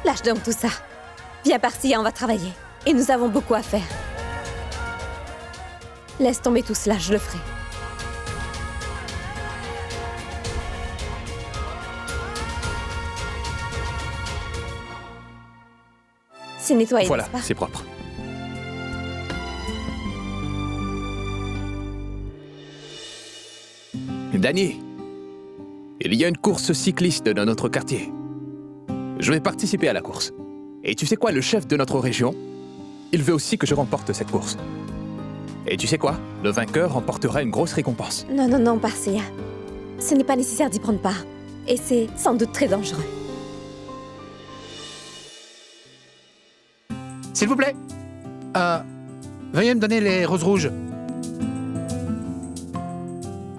Lâche donc tout ça. Viens par-ci, on va travailler. Et nous avons beaucoup à faire. Laisse tomber tout cela, je le ferai. C'est nettoyé, Voilà, n'est-ce pas? c'est propre. Danny, il y a une course cycliste dans notre quartier. Je vais participer à la course. Et tu sais quoi, le chef de notre région, il veut aussi que je remporte cette course. Et tu sais quoi, le vainqueur remportera une grosse récompense. Non, non, non, Parseya. Ce n'est pas nécessaire d'y prendre part. Et c'est sans doute très dangereux. S'il vous plaît. Veuillez me donner les roses rouges.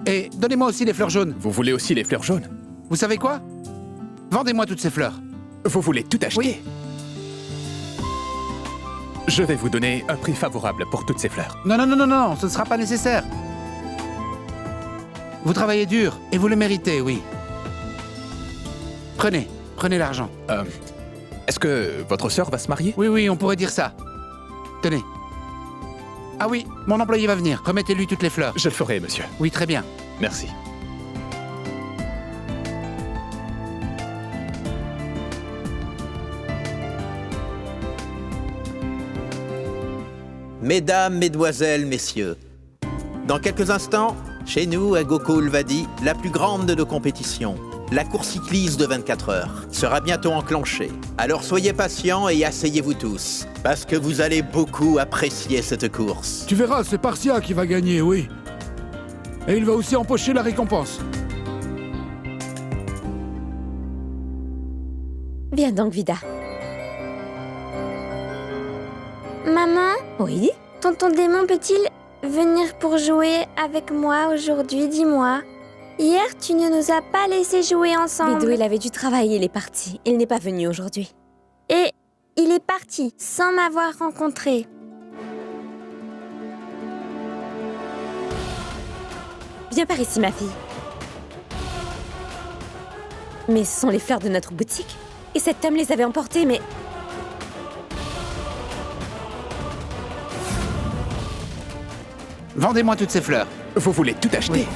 Et donnez-moi aussi les fleurs jaunes. Vous voulez aussi les fleurs jaunes? Vous savez quoi? Vendez-moi toutes ces fleurs. Vous voulez tout acheter? Oui. Je vais vous donner un prix favorable pour toutes ces fleurs. Non, non, non, non, non, ce ne sera pas nécessaire. Vous travaillez dur, et vous le méritez, oui. Prenez l'argent. Est-ce que votre sœur va se marier? Oui, oui, on pourrait dire ça. Tenez. Ah oui, mon employé va venir. Remettez-lui toutes les fleurs. Je le ferai, monsieur. Oui, très bien. Merci. Mesdames, mesdemoiselles, messieurs, dans quelques instants, chez nous, à Gokul-Vadi, la plus grande de nos compétitions, la course cycliste de 24 heures, sera bientôt enclenchée. Alors soyez patients et asseyez-vous tous, parce que vous allez beaucoup apprécier cette course. Tu verras, c'est Parsia qui va gagner, oui. Et il va aussi empocher la récompense. Viens donc, Vida. Maman, Oui? tonton démon peut-il venir pour jouer avec moi aujourd'hui, dis-moi? Hier, tu ne nous as pas laissé jouer ensemble. Vidou, il avait dû travailler, il est parti. Il n'est pas venu aujourd'hui. Et il est parti sans m'avoir rencontré. Viens par ici, ma fille. Mais ce sont les fleurs de notre boutique. Et cet homme les avait emportées, mais... Vendez-moi toutes ces fleurs. Vous voulez tout acheter? Oui.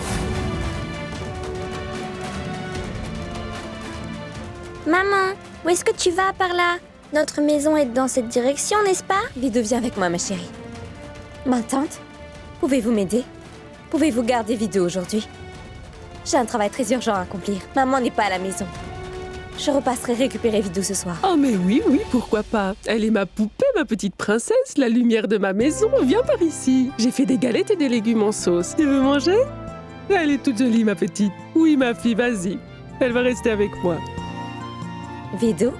Maman, où est-ce que tu vas par là? Notre maison est dans cette direction, n'est-ce pas? Vidou, viens avec moi, ma chérie. Ma tante, pouvez-vous m'aider? Pouvez-vous garder Vidou aujourd'hui? J'ai un travail très urgent à accomplir. Maman n'est pas à la maison. Je repasserai récupérer Vidou ce soir. Oh mais oui, oui, pourquoi pas. Elle est ma poupée, ma petite princesse, la lumière de ma maison. Viens par ici. J'ai fait des galettes et des légumes en sauce. Tu veux manger? Elle est toute jolie, ma petite. Oui, ma fille, vas-y. Elle va rester avec moi. Vidou,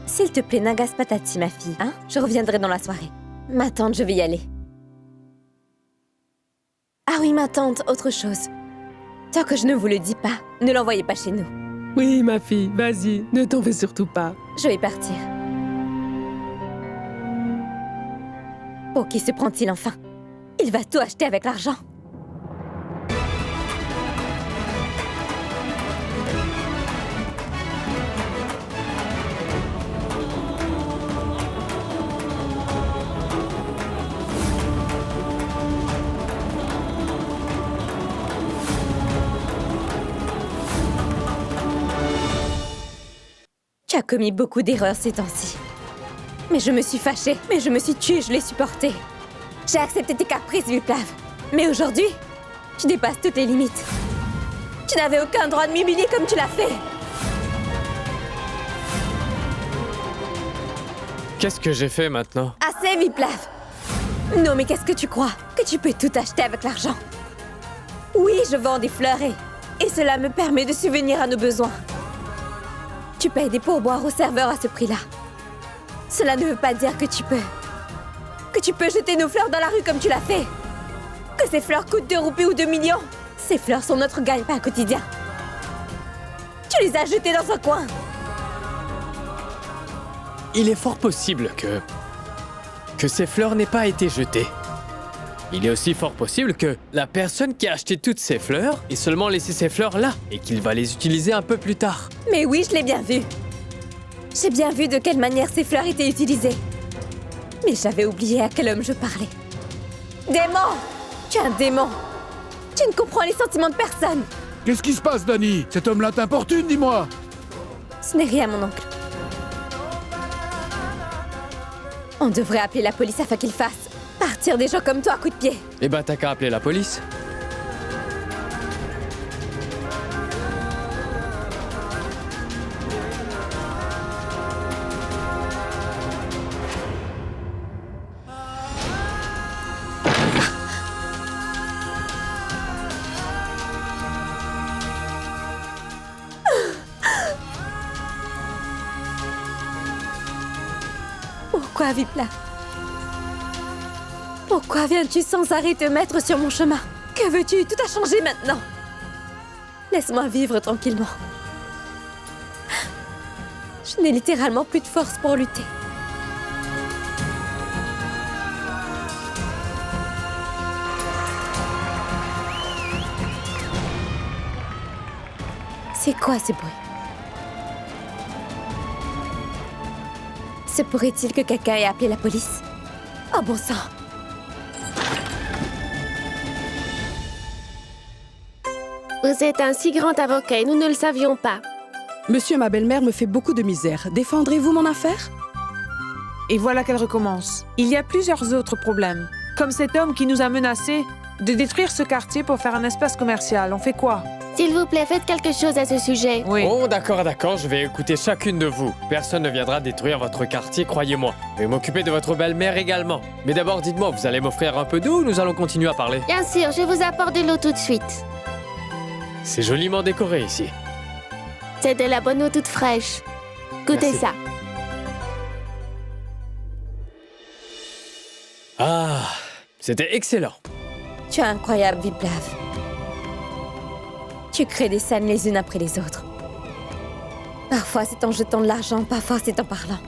s'il te plaît, n'agace pas Tati, ma fille, hein? Je reviendrai dans la soirée. Ma tante, je vais y aller. Ah oui, ma tante, autre chose. Tant que je ne vous le dis pas, ne l'envoyez pas chez nous. Oui, ma fille, vas-y, ne t'en fais surtout pas. Je vais partir. Pour qui se prend-il enfin? Il va tout acheter avec l'argent. Tu as commis beaucoup d'erreurs ces temps-ci. Mais je me suis fâchée, mais je me suis tuée, je l'ai supporté. J'ai accepté tes caprices, Viplav. Mais aujourd'hui, tu dépasses toutes les limites. Tu n'avais aucun droit de m'humilier comme tu l'as fait. Qu'est-ce que j'ai fait maintenant? Assez, Viplav. Non, mais qu'est-ce que tu crois? Que tu peux tout acheter avec l'argent? Oui, je vends des fleurs et cela me permet de subvenir à nos besoins. Tu payes des pourboires au serveur à ce prix-là. Cela ne veut pas dire que tu peux jeter nos fleurs dans la rue comme tu l'as fait. Que ces fleurs coûtent 2 roupies ou 2 millions. Ces fleurs sont notre gagne-pain quotidien. Tu les as jetées dans un coin. Il est fort possible que ces fleurs n'aient pas été jetées. Il est aussi fort possible que la personne qui a acheté toutes ces fleurs ait seulement laissé ces fleurs là et qu'il va les utiliser un peu plus tard. Mais oui, je l'ai bien vu. J'ai bien vu de quelle manière ces fleurs étaient utilisées. Mais j'avais oublié à quel homme je parlais. Démon! Tu es un démon! Tu ne comprends les sentiments de personne! Qu'est-ce qui se passe, Dani? Cet homme-là t'importune, dis-moi. Ce n'est rien, mon oncle. On devrait appeler la police afin qu'ils fassent partir des gens comme toi à coups de pied. Eh ben, t'as qu'à appeler la police. Pourquoi, Vipla? Pourquoi viens-tu sans arrêt te mettre sur mon chemin? Que veux-tu? Tout a changé maintenant. Laisse-moi vivre tranquillement. Je n'ai littéralement plus de force pour lutter. C'est quoi ce bruit? Se pourrait-il que quelqu'un ait appelé la police? Oh bon sang! Vous êtes un si grand avocat et nous ne le savions pas. Monsieur, ma belle-mère me fait beaucoup de misère. Défendrez-vous mon affaire? Et voilà qu'elle recommence. Il y a plusieurs autres problèmes. Comme cet homme qui nous a menacés de détruire ce quartier pour faire un espace commercial. On fait quoi? S'il vous plaît, faites quelque chose à ce sujet. Oui. Oh, d'accord, je vais écouter chacune de vous. Personne ne viendra détruire votre quartier, croyez-moi. Je vais m'occuper de votre belle-mère également. Mais d'abord, dites-moi, vous allez m'offrir un peu d'eau ou nous allons continuer à parler? Bien sûr, je vous apporte de l'eau tout de suite. C'est joliment décoré ici. C'est de la bonne eau toute fraîche. Goûtez Merci. ça. Ah, c'était excellent. Tu es incroyable, Viplav. Tu crées des scènes les unes après les autres. Parfois c'est en jetant de l'argent, parfois c'est en parlant.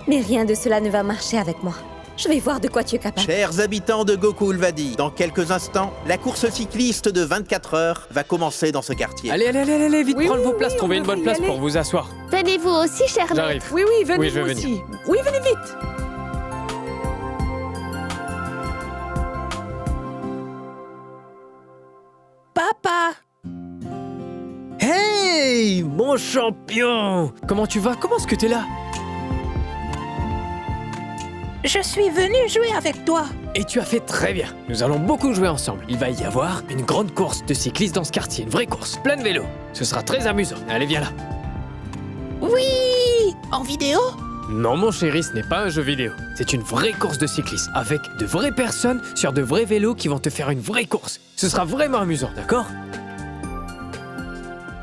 Mais rien de cela ne va marcher avec moi. Je vais voir de quoi tu es capable. Chers habitants de Gokulvadi, dans quelques instants, la course cycliste de 24 heures va commencer dans ce quartier. Allez, vite, Oui, prendre oui, vos places, oui, trouvez on une bonne devrait y place aller. pour vous asseoir. Venez vous aussi, cher maître. J'arrive. Oui, venez Oui, je vous vais aussi. Oui, venez vite. Papa! Hey, mon champion! Comment tu vas? Comment est-ce que t'es là? Je suis venue jouer avec toi. Et tu as fait très bien. Nous allons beaucoup jouer ensemble. Il va y avoir une grande course de cyclistes dans ce quartier. Une vraie course, plein de vélos. Ce sera très amusant. Allez, viens là. Oui! En vidéo? Non, mon chéri, ce n'est pas un jeu vidéo. C'est une vraie course de cyclistes, avec de vraies personnes sur de vrais vélos qui vont te faire une vraie course. Ce sera vraiment amusant, d'accord?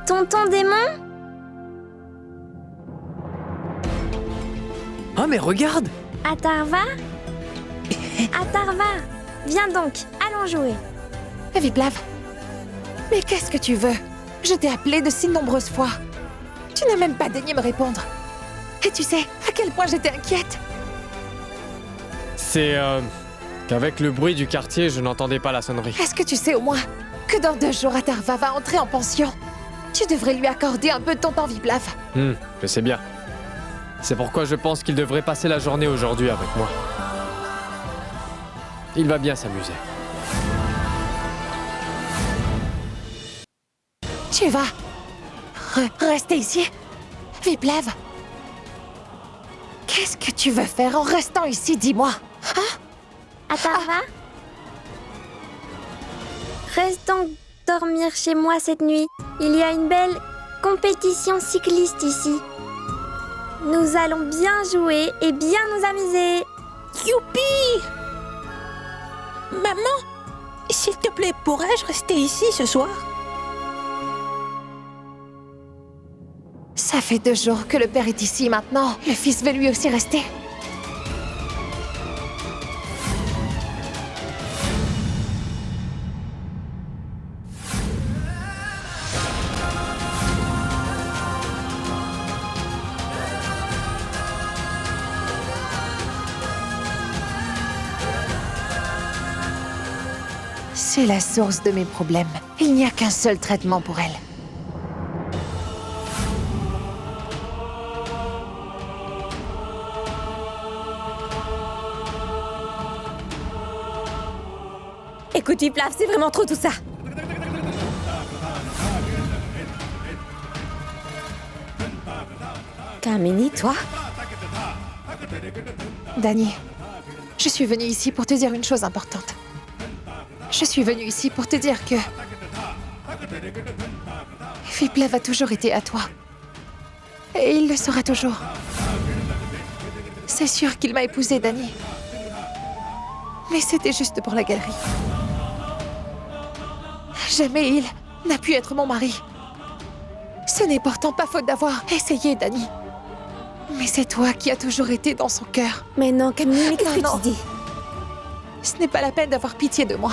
Tonton démon? Ah, mais regarde! Atarva? Atarva, viens donc, allons jouer. Viplav, mais qu'est-ce que tu veux? Je t'ai appelé de si nombreuses fois. Tu n'as même pas daigné me répondre. Et tu sais à quel point j'étais inquiète. C'est, qu'avec le bruit du quartier, je n'entendais pas la sonnerie. Est-ce que tu sais au moins que dans 2 jours, Atarva va entrer en pension? Tu devrais lui accorder un peu de ton temps, Viplav. Je sais bien. C'est pourquoi je pense qu'il devrait passer la journée aujourd'hui avec moi. Il va bien s'amuser. Tu vas rester ici? Viplav, qu'est-ce que tu veux faire en restant ici, dis-moi? Atarva? Reste donc dormir chez moi cette nuit. Il y a une belle compétition cycliste ici. Nous allons bien jouer et bien nous amuser. Youpi! Maman, s'il te plaît, pourrais-je rester ici ce soir? Ça fait 2 jours que le père est ici maintenant. Le fils veut lui aussi rester. C'est la source de mes problèmes. Il n'y a qu'un seul traitement pour elle. Écoute, Viplav, c'est vraiment trop tout ça. Carmini, toi? Dani, je suis venue ici pour te dire une chose importante. Je suis venue ici pour te dire que... Viplav a toujours été à toi. Et il le sera toujours. C'est sûr qu'il m'a épousée, Dani. Mais c'était juste pour la galerie. Jamais il n'a pu être mon mari. Ce n'est pourtant pas faute d'avoir essayé, Dani. Mais c'est toi qui as toujours été dans son cœur. Mais non, Camille, mais qu'est-ce que tu dis? Ce n'est pas la peine d'avoir pitié de moi.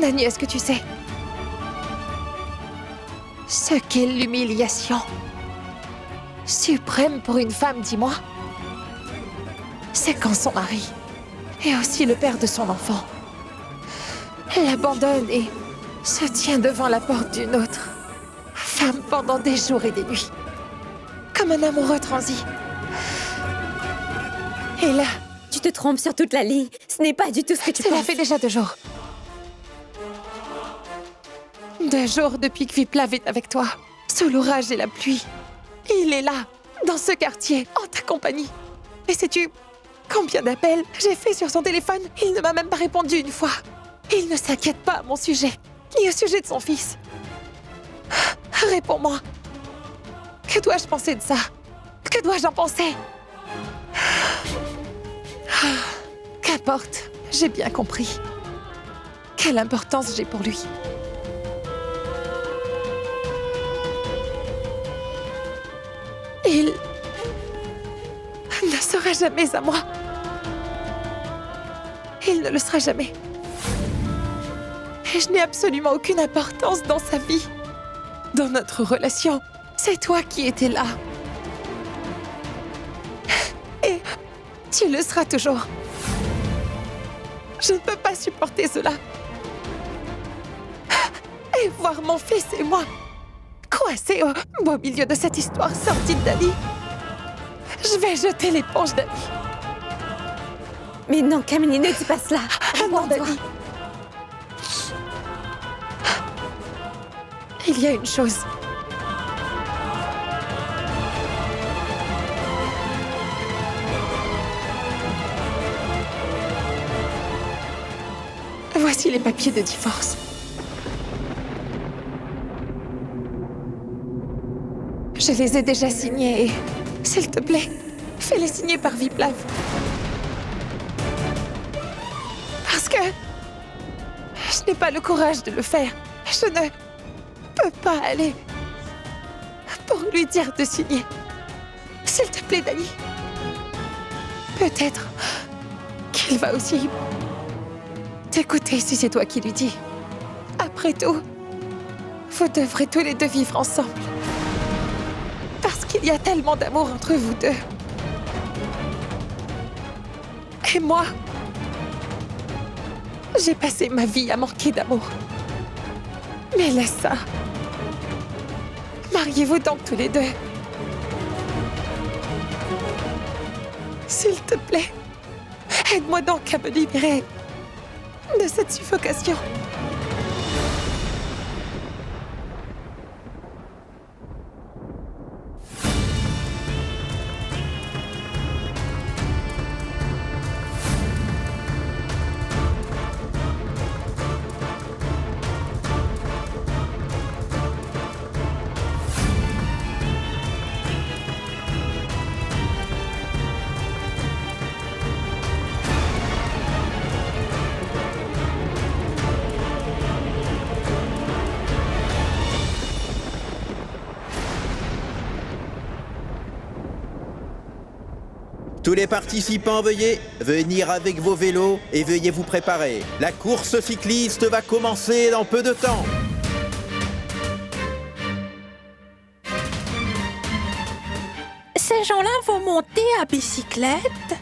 Dani, est-ce que tu sais ce qu'est l'humiliation suprême pour une femme, dis-moi? C'est quand son mari, et aussi le père de son enfant, l'abandonne et se tient devant la porte d'une autre femme pendant des jours et des nuits, comme un amoureux transi. Et là... Tu te trompes sur toute la ligne. Ce n'est pas du tout ce que tu penses. Cela fait déjà 2 jours. 2 jours depuis que Viplav est avec toi, sous l'orage et la pluie. Il est là, dans ce quartier, en ta compagnie. Et sais-tu combien d'appels j'ai fait sur son téléphone? Il ne m'a même pas répondu une fois. Il ne s'inquiète pas à mon sujet, ni au sujet de son fils. Réponds-moi. Que dois-je penser de ça? Que dois-je en penser? Qu'importe, j'ai bien compris. Quelle importance j'ai pour lui. Il ne sera jamais à moi. Il ne le sera jamais. Et je n'ai absolument aucune importance dans sa vie. Dans notre relation, c'est toi qui étais là. Et tu le seras toujours. Je ne peux pas supporter cela. Et voir mon fils et moi coincés au milieu de cette histoire sordide, Dani. Je vais jeter l'éponge, Dani. Mais non, Camille, ne dis pas cela. Non, Dani. Il y a une chose. Voici les papiers de divorce. Je les ai déjà signés et, s'il te plaît, fais-les signer par Viplav. Parce que je n'ai pas le courage de le faire. Je ne peux pas aller pour lui dire de signer. S'il te plaît, Dani. Peut-être qu'il va aussi t'écouter si c'est toi qui lui dis. Après tout, vous devrez tous les deux vivre ensemble. Parce qu'il y a tellement d'amour entre vous deux. Et moi, j'ai passé ma vie à manquer d'amour. Mais laisse ça. Mariez-vous donc tous les deux. S'il te plaît, aide-moi donc à me libérer de cette suffocation. Tous les participants, veuillez venir avec vos vélos et veuillez vous préparer. La course cycliste va commencer dans peu de temps. Ces gens-là vont monter à bicyclette?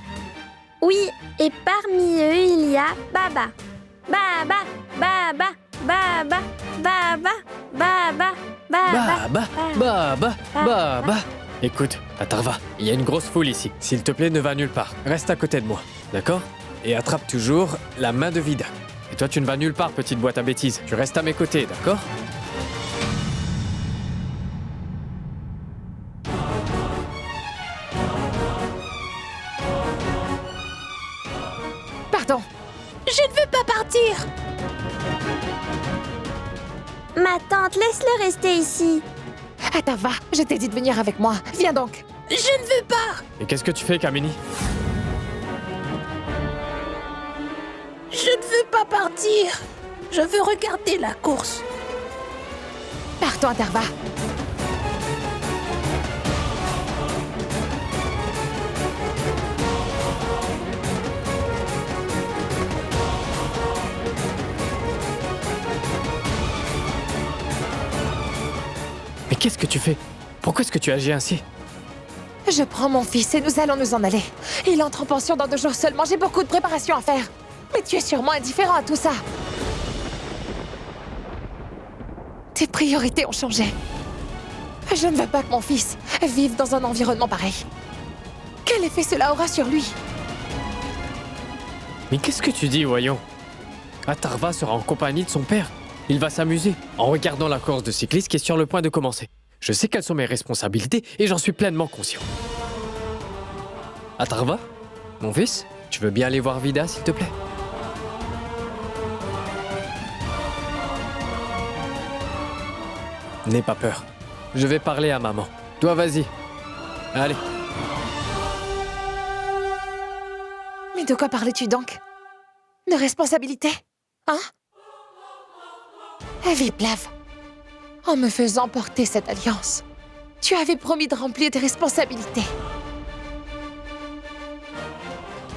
Oui, et parmi eux, il y a Baba. Baba, Baba, Baba, Baba, Baba, Baba. Baba. Écoute, Atharva, il y a une grosse foule ici. S'il te plaît, ne va nulle part. Reste à côté de moi, d'accord? et attrape toujours la main de Vida. Et toi, tu ne vas nulle part, petite boîte à bêtises. Tu restes à mes côtés, d'accord? Pardon. Je ne veux pas partir. Ma tante, laisse-le rester ici. Attends, va. Je t'ai dit de venir avec moi. Viens donc. Je ne veux pas. Et qu'est-ce que tu fais, Kamini? Je ne veux pas partir. Je veux regarder la course. Partons, Atharva. Mais qu'est-ce que tu fais? Pourquoi est-ce que tu agis ainsi? Je prends mon fils et nous allons nous en aller. Il entre en pension dans 2 jours seulement. J'ai beaucoup de préparation à faire. Mais tu es sûrement indifférent à tout ça. Tes priorités ont changé. Je ne veux pas que mon fils vive dans un environnement pareil. Quel effet cela aura sur lui? Mais qu'est-ce que tu dis, voyons? Atharva sera en compagnie de son père. Il va s'amuser en regardant la course de cyclistes qui est sur le point de commencer. Je sais quelles sont mes responsabilités et j'en suis pleinement conscient. Atharva, mon fils, tu veux bien aller voir Vida, s'il te plaît? N'aie pas peur. Je vais parler à maman. Toi, vas-y. Allez. Mais de quoi parlais-tu donc? De responsabilité? Hein? Viplav, en me faisant porter cette alliance, tu avais promis de remplir tes responsabilités.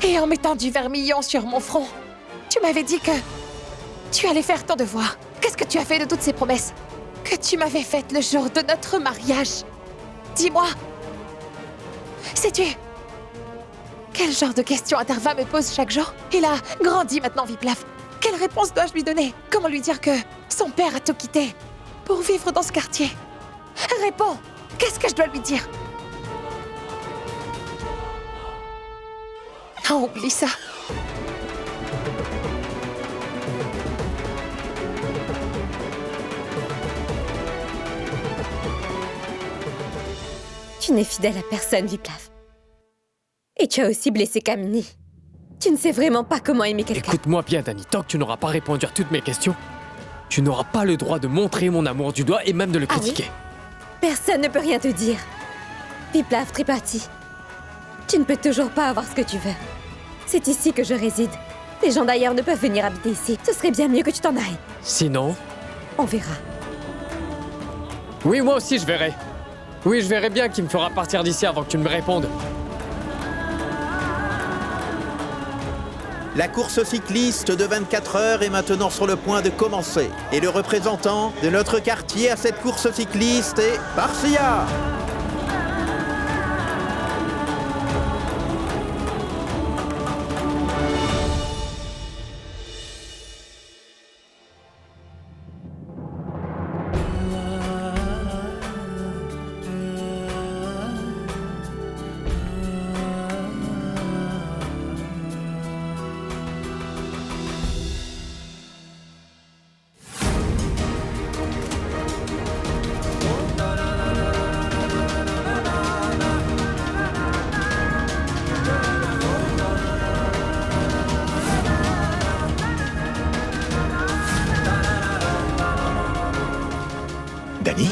Et en mettant du vermillon sur mon front, tu m'avais dit que tu allais faire ton devoir. Qu'est-ce que tu as fait de toutes ces promesses que tu m'avais faites le jour de notre mariage? Dis-moi. Sais-tu quel genre de questions Atharva me pose chaque jour? Il a grandi maintenant, Viplav. Quelle réponse dois-je lui donner? Comment lui dire que son père a tout quitté pour vivre dans ce quartier? Réponds! Qu'est-ce que je dois lui dire? Non, oublie ça. Tu n'es fidèle à personne, Viplav. Et tu as aussi blessé Kamini. Tu ne sais vraiment pas comment aimer quelqu'un. Écoute-moi bien, Dani. Tant que tu n'auras pas répondu à toutes mes questions, tu n'auras pas le droit de montrer mon amour du doigt et même de le critiquer. Oui? Personne ne peut rien te dire. Viplav Tripathi, tu ne peux toujours pas avoir ce que tu veux. C'est ici que je réside. Les gens d'ailleurs ne peuvent venir habiter ici. Ce serait bien mieux que tu t'en ailles. Sinon... On verra. Oui, moi aussi je verrai. Oui, je verrai bien qui me fera partir d'ici avant que tu ne me répondes. La course cycliste de 24 heures est maintenant sur le point de commencer. Et le représentant de notre quartier à cette course cycliste est Parsia. Dani ?